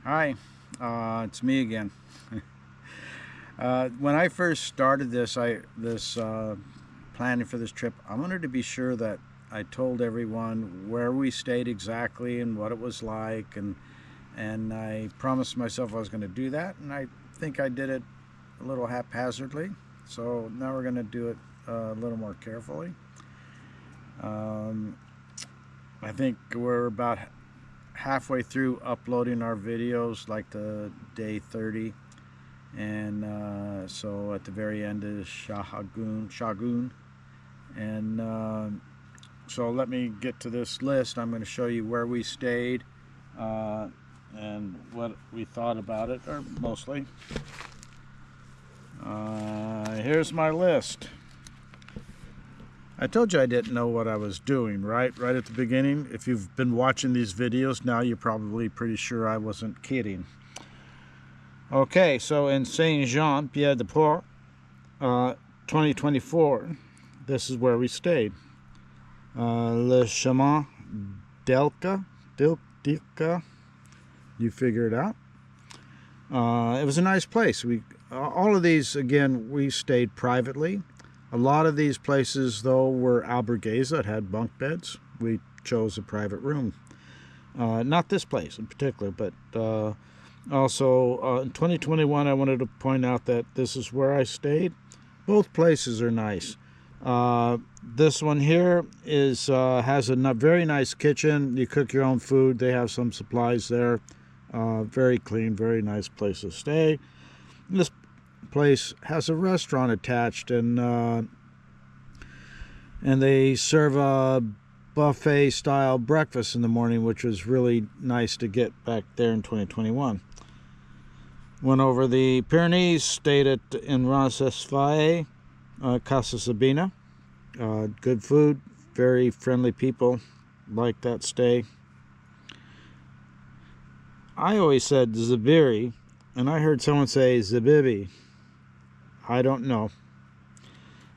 Hi, it's me again. When I first started this planning for this trip, I wanted to be sure that I told everyone where we stayed exactly and what it was like, and I promised myself I was going to do that, and I think I did it a little haphazardly. So now we're going to do it a little more carefully. Um, I think we're about halfway through uploading our videos, like the day 30, and so at the very end is Shagun, and so let me get to this list. I'm going to show you where we stayed uh, and what we thought about it, or mostly. Here's my list. I told you I didn't know what I was doing, right? Right at the beginning. If you've been watching these videos, now you're probably pretty sure I wasn't kidding. Okay, so in Saint-Jean-Pied-de-Port, 2024, this is where we stayed. Le Chemin Dilka, you figure it out. It was a nice place. All of these, again, we stayed privately. A lot of these places, though, were albergues that had bunk beds. We chose a private room. Not this place in particular, but also in 2021, I wanted to point out that this is where I stayed. Both places are nice. This one here has a very nice kitchen. You cook your own food. They have some supplies there. Very clean, very nice place to stay. This place has a restaurant attached, and they serve a buffet style breakfast in the morning, which was really nice to get back there in 2021. Went over the Pyrenees, stayed in Roncesvalles, Casa Sabina. Good food, very friendly people, like that stay. I always said Zabiri, and I heard someone say Zabibi. I don't know.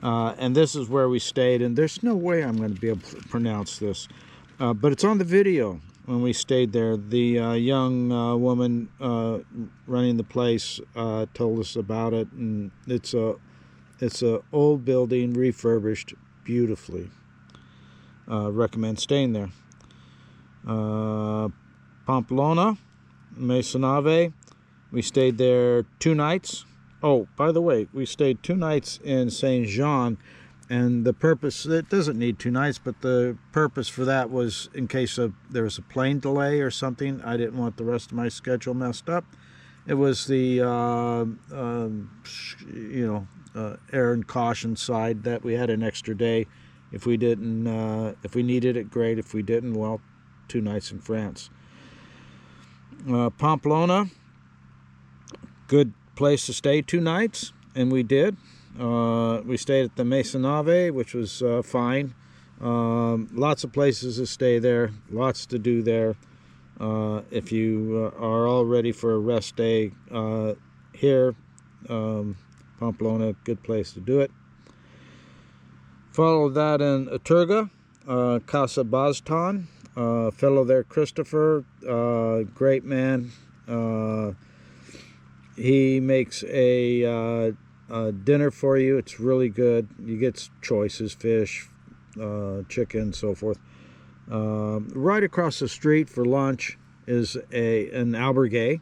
And this is where we stayed, and there's no way I'm going to be able to pronounce this. But it's on the video when we stayed there. The young woman running the place told us about it, and it's a old building, refurbished beautifully. Recommend staying there. Pamplona, Maisonave. We stayed there 2 nights. Oh, by the way, we stayed 2 nights in Saint Jean, and the purpose, it doesn't need 2 nights, but the purpose for that was in case there was a plane delay or something. I didn't want the rest of my schedule messed up. It was the air and caution side that we had an extra day. If we didn't, if we needed it, great. If we didn't, well, 2 nights in France. Pamplona, good place to stay 2 nights, and we did. We stayed at the Maisonave, which was fine. Lots of places to stay there, lots to do there. If you are all ready for a rest day here, Pamplona, good place to do it. Follow that in Aturga, Casa Baztan. Fellow there, Christopher, great man. He makes a dinner for you. It's really good. You get choices, fish, chicken, so forth. Right across the street for lunch is an albergue,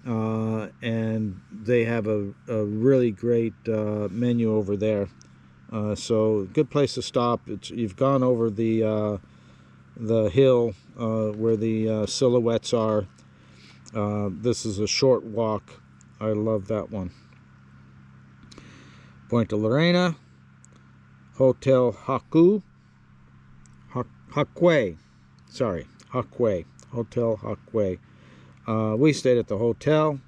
and they have a really great menu over there. So good place to stop. You've gone over the hill where the silhouettes are. This is a short walk. I love that one. Point de Lorena, Hotel Haku, Hotel Hakwe. We stayed at the hotel.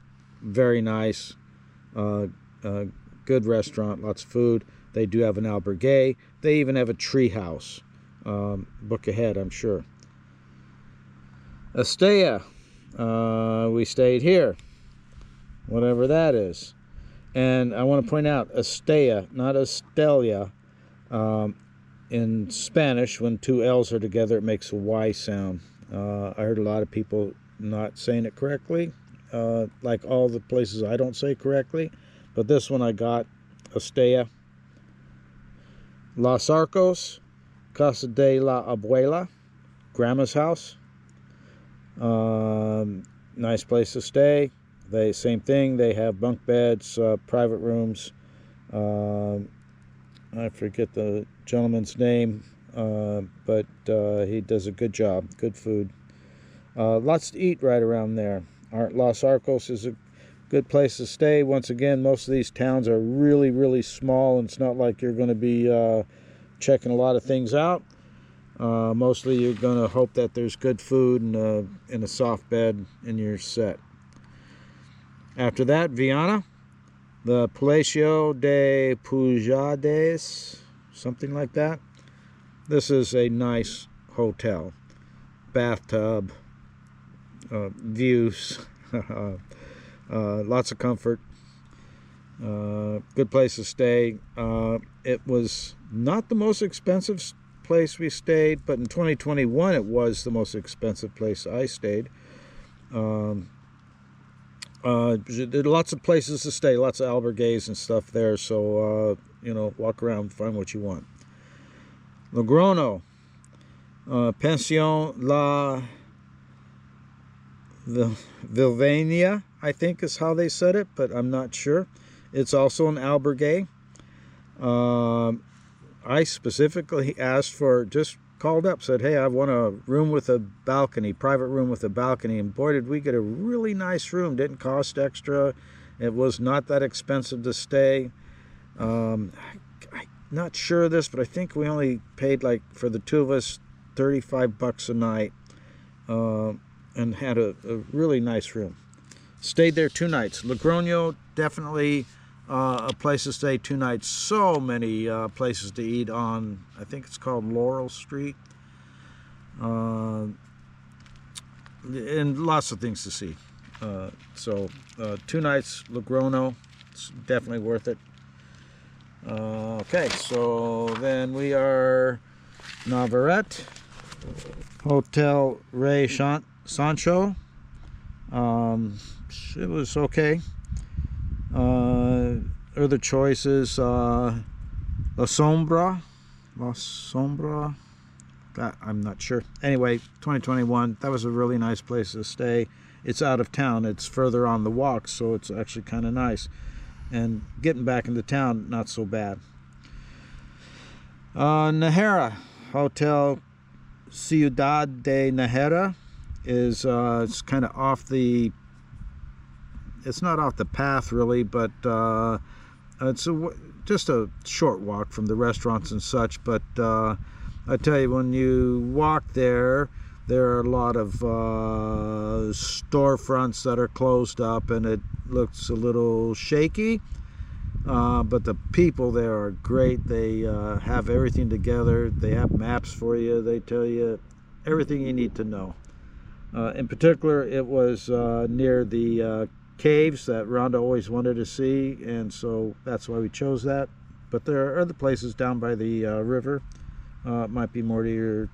Very nice. Good restaurant, lots of food. They do have an albergue. They even have a tree house. Book ahead, I'm sure. Estella, we stayed here, whatever that is. And I want to point out, Estella, not Estella. In Spanish, when 2 L's are together, it makes a Y sound. I heard a lot of people not saying it correctly. like all the places I don't say correctly. But this one I got, Estella. Los Arcos, Casa de la Abuela, Grandma's house. Nice place to stay. Same thing. They have bunk beds, private rooms. I forget the gentleman's name, but he does a good job. Good food. Lots to eat right around there. Los Arcos is a good place to stay. Once again, most of these towns are really, really small, and it's not like you're going to be checking a lot of things out. Mostly you're going to hope that there's good food and in a soft bed and you're set. After that, Viana, the Palacio de Pujades, something like that. This is a nice hotel. Bathtub, views, lots of comfort. Good place to stay. It was not the most expensive place we stayed, but in 2021 it was the most expensive place I stayed. Lots of places to stay, lots of albergues and stuff there, so walk around, find what you want. Logrono, Pension La Vilvania, I think is how they said it, but I'm not sure. It's also an albergue. I specifically asked for, just called up, said, hey, I want a room with a balcony, private room with a balcony, and boy, did we get a really nice room. Didn't cost extra. It was not that expensive to stay. I'm not sure of this, but I think we only paid, like, for the two of us, $35 a night, and had a really nice room. Stayed there 2 nights. Logroño, definitely a place to stay 2 nights. So many places to eat on, I think it's called Laurel Street. And lots of things to see. So 2 nights, Logroño. It's definitely worth it. Okay, so then we are Navarrete, Hotel Rey Sancho. It was okay. Other choices, La Sombra, I'm not sure. Anyway, 2021, that was a really nice place to stay. It's out of town. It's further on the walk, so it's actually kind of nice. And getting back into town, not so bad. Najera, Hotel Ciudad de Najera is it's kind of off the, it's not off the path really, but it's just a short walk from the restaurants and such. But I tell you, when you walk there are a lot of storefronts that are closed up, and it looks a little shaky. But the people there are great. They have everything together. They have maps for you. They tell you everything you need to know. In particular, it was near the caves that Rhonda always wanted to see, and so that's why we chose that. But there are other places down by the river. It might be more to your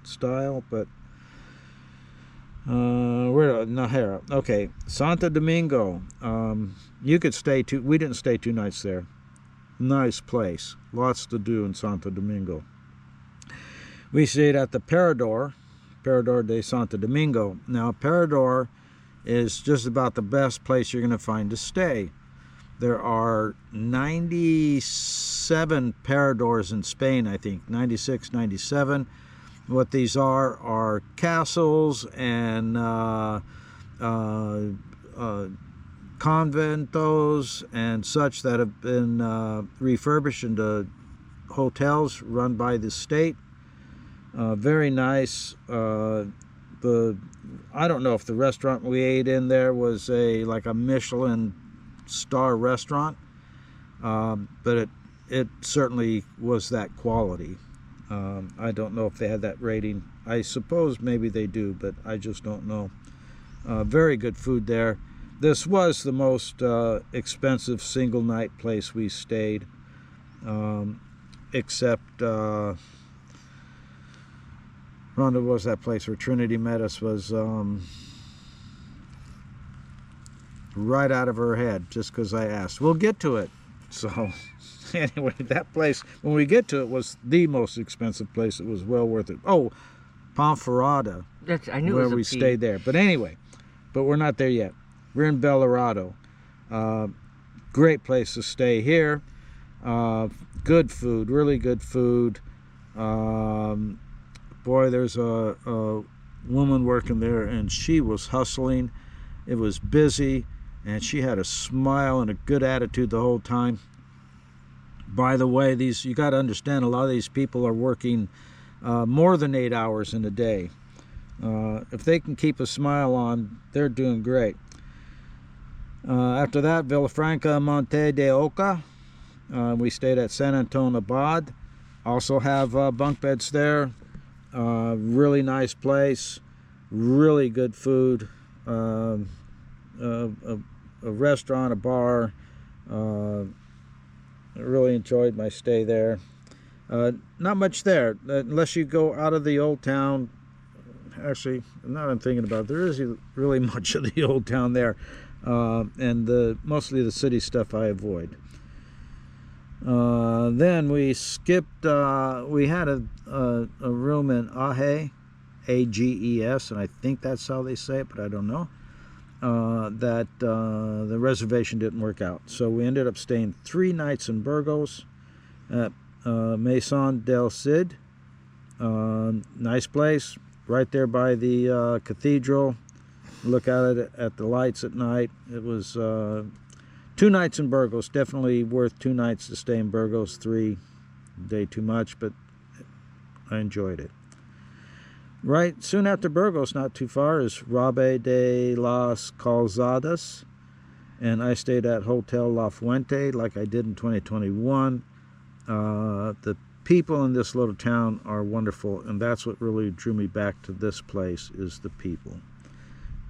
style, but where Najera. Okay, Santo Domingo. You could stay we didn't stay 2 nights there. Nice place, lots to do in Santo Domingo. We stayed at the Parador de Santo Domingo. Now, Parador is just about the best place you're going to find to stay. There are 97 Paradors in Spain, I think, 96, 97. What these are castles and conventos and such that have been refurbished into hotels run by the state. Very nice. I don't know if the restaurant we ate in there was like a Michelin star restaurant, but it certainly was that quality. I don't know if they had that rating. I suppose maybe they do, but I just don't know. Very good food there. This was the most expensive single night place we stayed, except Rhonda, was that place where Trinity met us was right out of her head just because I asked. We'll get to it. So anyway, that place, when we get to it, was the most expensive place. It was well worth it. Oh, Ponferrada, I knew where it was we stayed there. But anyway, but we're not there yet. We're in Belorado. Great place to stay here. Good food, really good food. Boy, there's a woman working there, and she was hustling. It was busy, and she had a smile and a good attitude the whole time. By the way, you got to understand, a lot of these people are working more than 8 hours in a day. If they can keep a smile on, they're doing great. After that, Villafranca, Monte de Oca. We stayed at San Antonio Abad. Also have bunk beds there. Really nice place. Really good food. A restaurant, a bar. I really enjoyed my stay there. Not much there, unless you go out of the old town. Actually, now I'm thinking about it, there isn't really much of the old town there. And mostly the city stuff I avoid. Then we skipped, we had a room in Ages, Ages, and I think that's how they say it, but I don't know. The reservation didn't work out. So we ended up staying 3 nights in Burgos at Maison del Cid. Nice place, right there by the cathedral. Look at it at the lights at night. It was 2 nights in Burgos. Definitely worth 2 nights to stay in Burgos. 3 a day too much, but I enjoyed it. Right soon after Burgos, not too far, is Rabe de las Calzadas, and I stayed at Hotel La Fuente like I did in 2021. The people in this little town are wonderful, and that's what really drew me back to this place, is the people.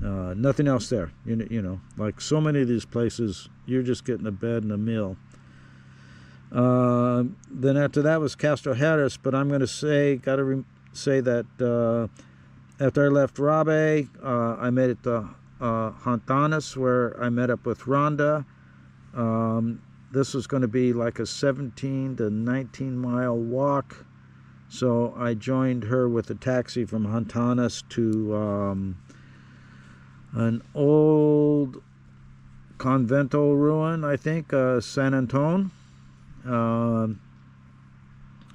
Nothing else there. You know, like so many of these places, you're just getting a bed and a meal. Then after that was Castro Harris, but I'm going to say, say that after I left Rabe, I made it to Hontanas, where I met up with Rhonda. This was going to be like a 17 to 19 mile walk, so I joined her with a taxi from Hontanas to an old convento ruin, I think, San Antone.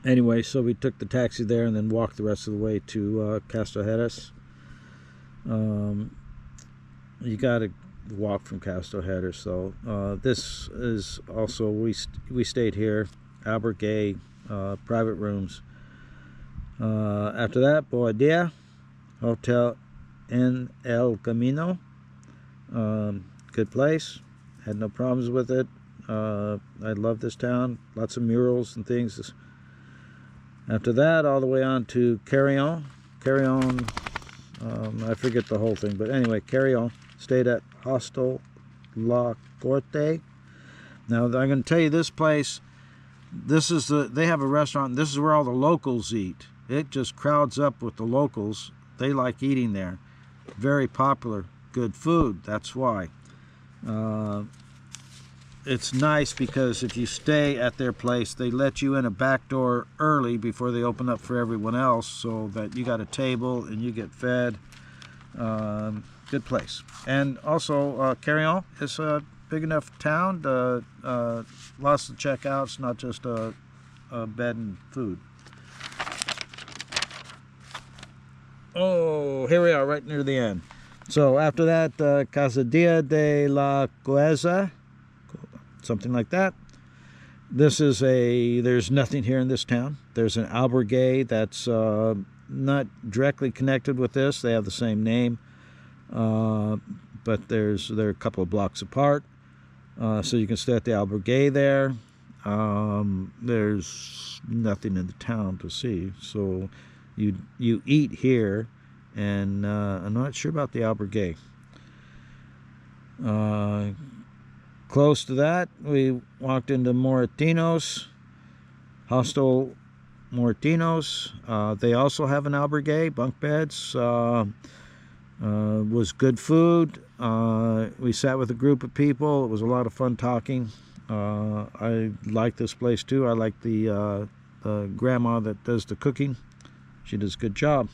Anyway, so we took the taxi there and then walked the rest of the way to Castro Harris. You got to walk from Castro Harris, so this is also, we stayed here, albergue, private rooms. After that, Boadilla, Hotel en el Camino. Good place, had no problems with it. I love this town, lots of murals and things. After that, all the way on to Carrion. I forget the whole thing, but anyway, Carrion. Stayed at Hostel La Corte. Now I'm going to tell you, this place, they have a restaurant, and this is where all the locals eat. It just crowds up with the locals. They like eating there. Very popular, good food, that's why. It's nice because if you stay at their place, they let you in a back door early before they open up for everyone else, so that you got a table and you get fed. Good place. And also, Carrion is a big enough town. Lots to check out. It's not just a bed and food. Oh, here we are, right near the end. So after that, Casadilla de la Cueza, something like that. This is there's nothing here in this town. There's an albergue that's not directly connected with this. They have the same name, but they're a couple of blocks apart. So you can stay at the albergue there. There's nothing in the town to see, so you eat here, and I'm not sure about the albergue. Close to that, we walked into Moratinos, Hostel Moratinos. They also have an albergue, bunk beds. Was good food. We sat with a group of people. It was a lot of fun talking. I like this place too. I like the grandma that does the cooking. She does a good job.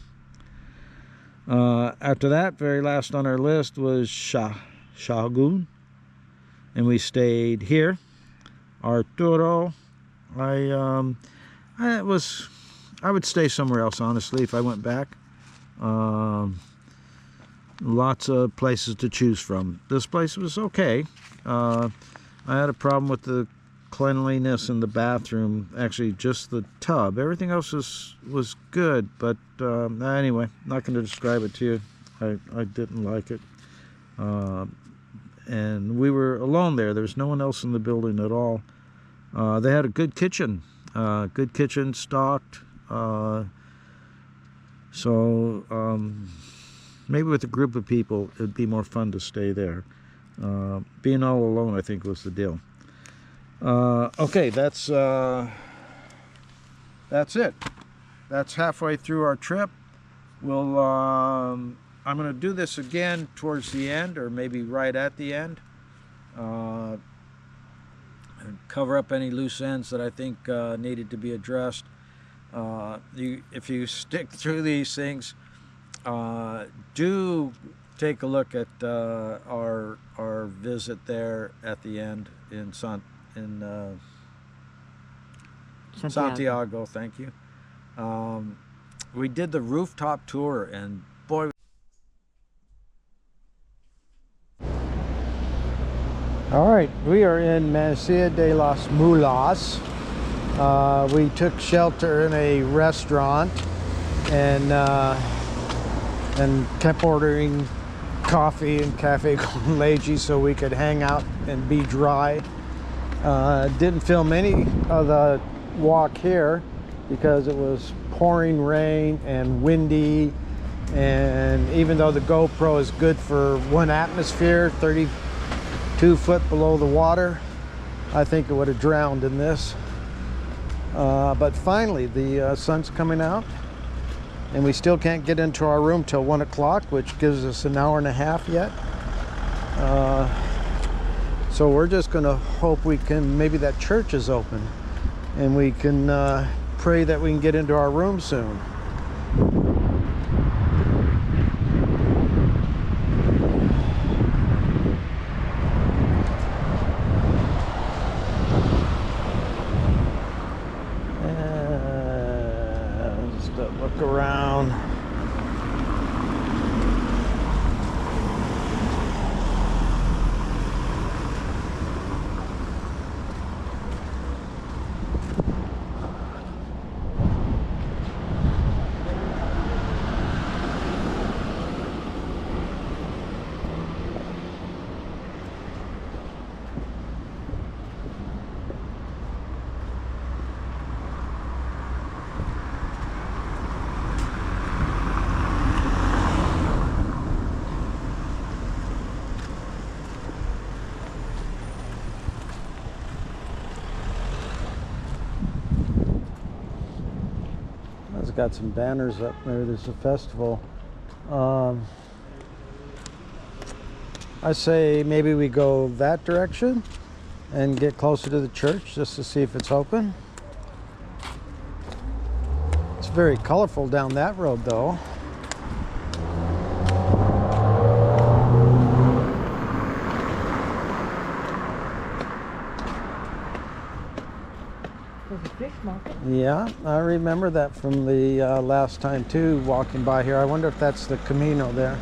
After that, very last on our list was Shagun, and we stayed here. Arturo, I would stay somewhere else, honestly, if I went back. Lots of places to choose from. This place was okay. I had a problem with the cleanliness in the bathroom. Actually, just the tub. Everything else was good, but anyway, not going to describe it to you. I didn't like it. And we were alone there. There was no one else in the building at all. They had a good kitchen. Stocked. Maybe with a group of people, it'd be more fun to stay there. Being all alone, I think, was the deal. Okay, that's it. That's halfway through our trip. We'll I'm going to do this again towards the end, or maybe right at the end. And cover up any loose ends that I think needed to be addressed. If you stick through these things, do take a look at our visit there at the end in Santiago. Thank you. We did the rooftop tour, and boy. All right, we are in Mansilla de las Mulas. We took shelter in a restaurant and kept ordering coffee and cafe con leche so we could hang out and be dry. Didn't film any of the walk here because it was pouring rain and windy, and even though the GoPro is good for 1 atmosphere, 32 foot below the water, I think it would have drowned in this. But finally the sun's coming out, and we still can't get into our room till 1 o'clock, which gives us an hour and a half yet. So we're just gonna hope we can, maybe that church is open and we can pray that we can get into our room soon. Look around. It's got some banners up there. There's a festival. I say maybe we go that direction and get closer to the church just to see if it's open. It's very colorful down that road though. Yeah, I remember that from the last time too, walking by here. I wonder if that's the Camino there.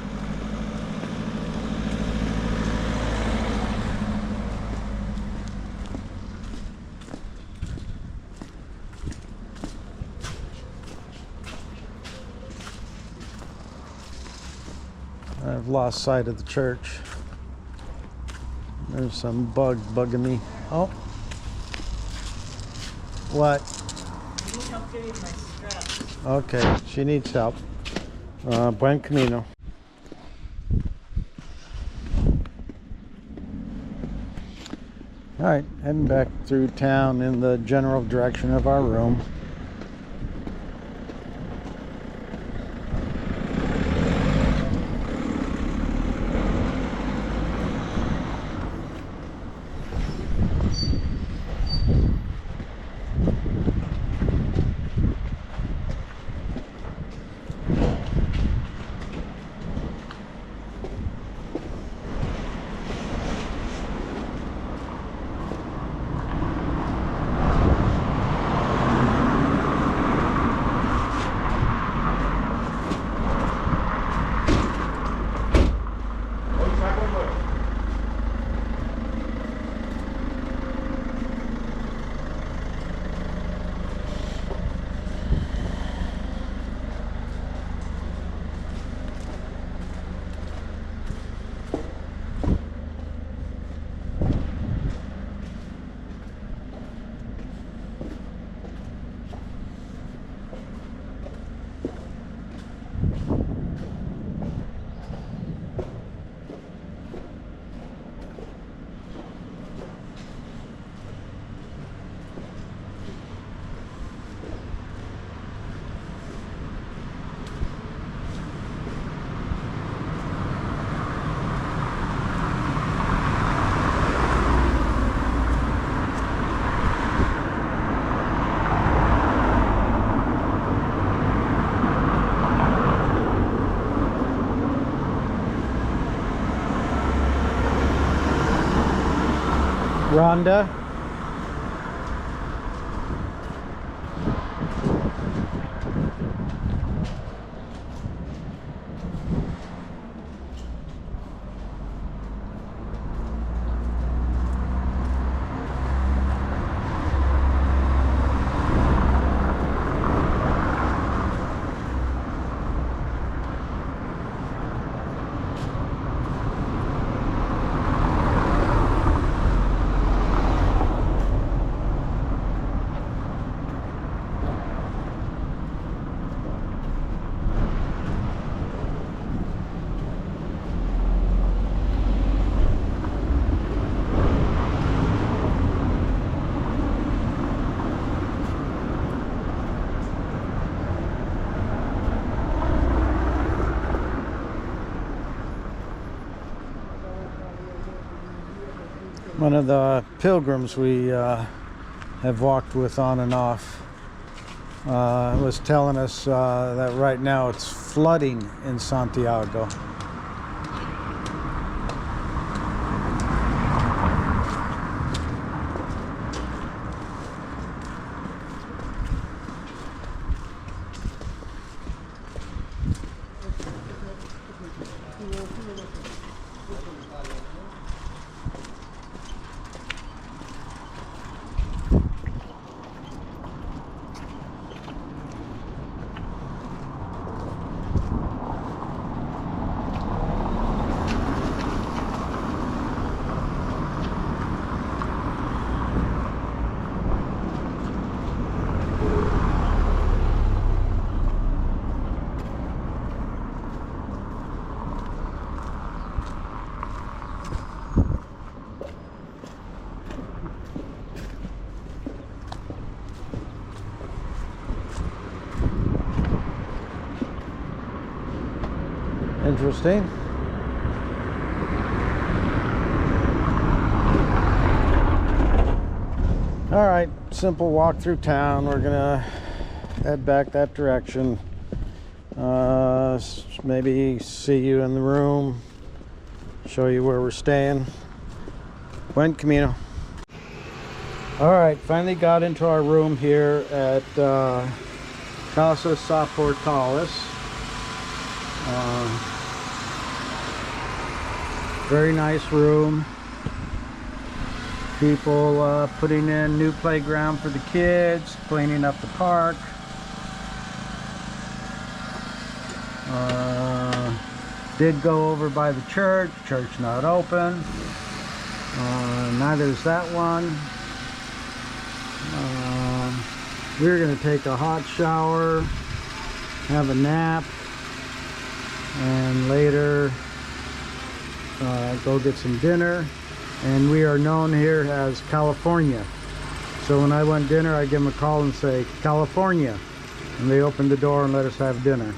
I've lost sight of the church. There's some bug bugging me. Oh. What? I need help getting my straps. Okay, she needs help. Buen Camino. Alright, heading back through town in the general direction of our room. Rhonda. One of the pilgrims we have walked with on and off was telling us that right now it's flooding in Santiago. Interesting. All right, simple walk through town. We're gonna head back that direction. Maybe see you in the room, show you where we're staying. Buen Camino. All right, finally got into our room here at Casa Soportales. Very nice room. People putting in new playground for the kids, cleaning up the park. Did go over by the church. Church not open. Neither is that one. We're going to take a hot shower, have a nap, and later go get some dinner. And we are known here as California. So when I want dinner, I give them a call and say, California. And they open the door and let us have dinner.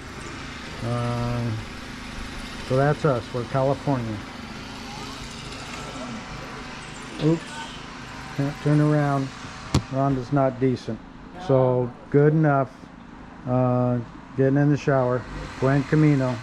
So that's us, we're California. Oops, can't turn around. Rhonda's not decent. So good enough. Getting in the shower. Buen Camino.